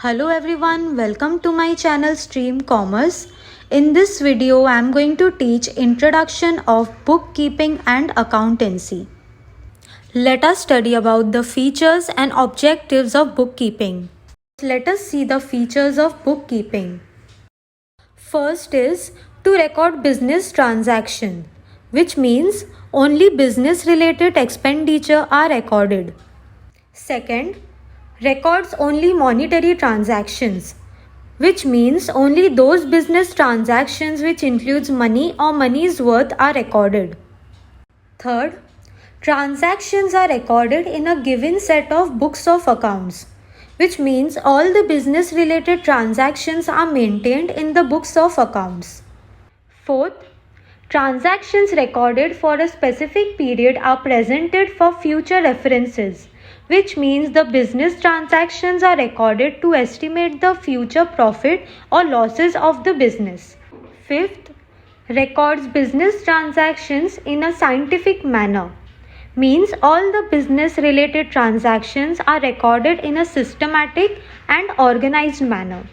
Hello everyone, welcome to my channel Stream Commerce. In this video, I am going to teach introduction of bookkeeping and accountancy. Let us study about the features and objectives of bookkeeping. Let us see the features of bookkeeping. First is to record business transaction, which means only business related expenditure are recorded. Second, records only monetary transactions, which means only those business transactions which includes money or money's worth are recorded. Third, transactions are recorded in a given set of books of accounts, which means all the business related transactions are maintained in the books of accounts. Fourth, transactions recorded for a specific period are presented for future references, which means the business transactions are recorded to estimate the future profit or losses of the business. Fifth, records business transactions in a scientific manner, means all the business related transactions are recorded in a systematic and organized manner.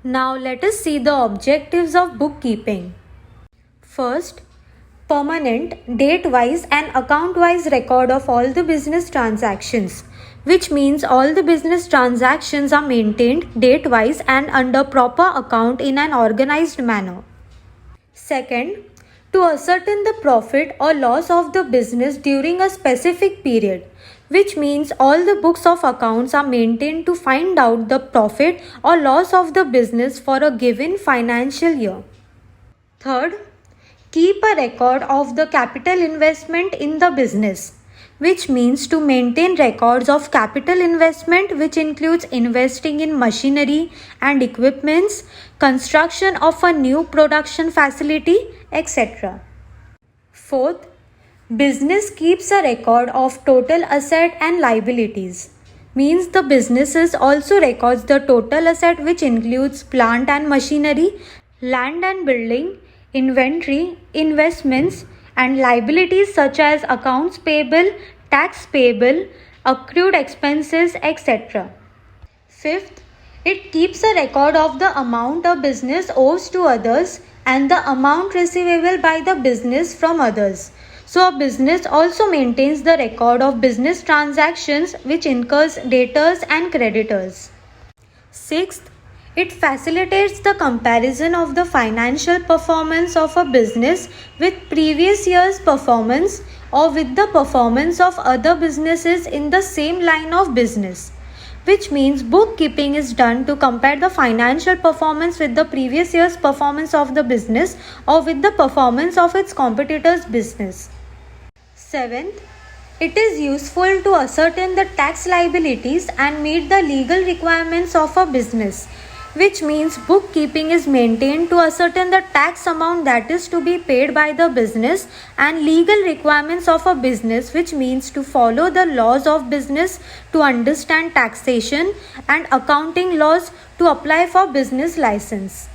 Now let us see the objectives of bookkeeping. First, permanent, date-wise and account-wise record of all the business transactions, which means all the business transactions are maintained date-wise and under proper account in an organized manner. Second, to ascertain the profit or loss of the business during a specific period, which means all the books of accounts are maintained to find out the profit or loss of the business for a given financial year. Third, keep a record of the capital investment in the business, which means to maintain records of capital investment, which includes investing in machinery and equipments, construction of a new production facility, etc. Fourth, business keeps a record of total asset and liabilities, means the businesses also records the total asset, which includes plant and machinery, land and building, inventory, investments, and liabilities such as accounts payable, tax payable, accrued expenses, etc. Fifth, it keeps a record of the amount a business owes to others and the amount receivable by the business from others. So a business also maintains the record of business transactions which incurs debtors and creditors. Sixth, it facilitates the comparison of the financial performance of a business with previous year's performance or with the performance of other businesses in the same line of business, which means bookkeeping is done to compare the financial performance with the previous year's performance of the business or with the performance of its competitor's business. Seventh, it is useful to ascertain the tax liabilities and meet the legal requirements of a business, which means bookkeeping is maintained to ascertain the tax amount that is to be paid by the business and legal requirements of a business, which means to follow the laws of business, to understand taxation and accounting laws, to apply for business license.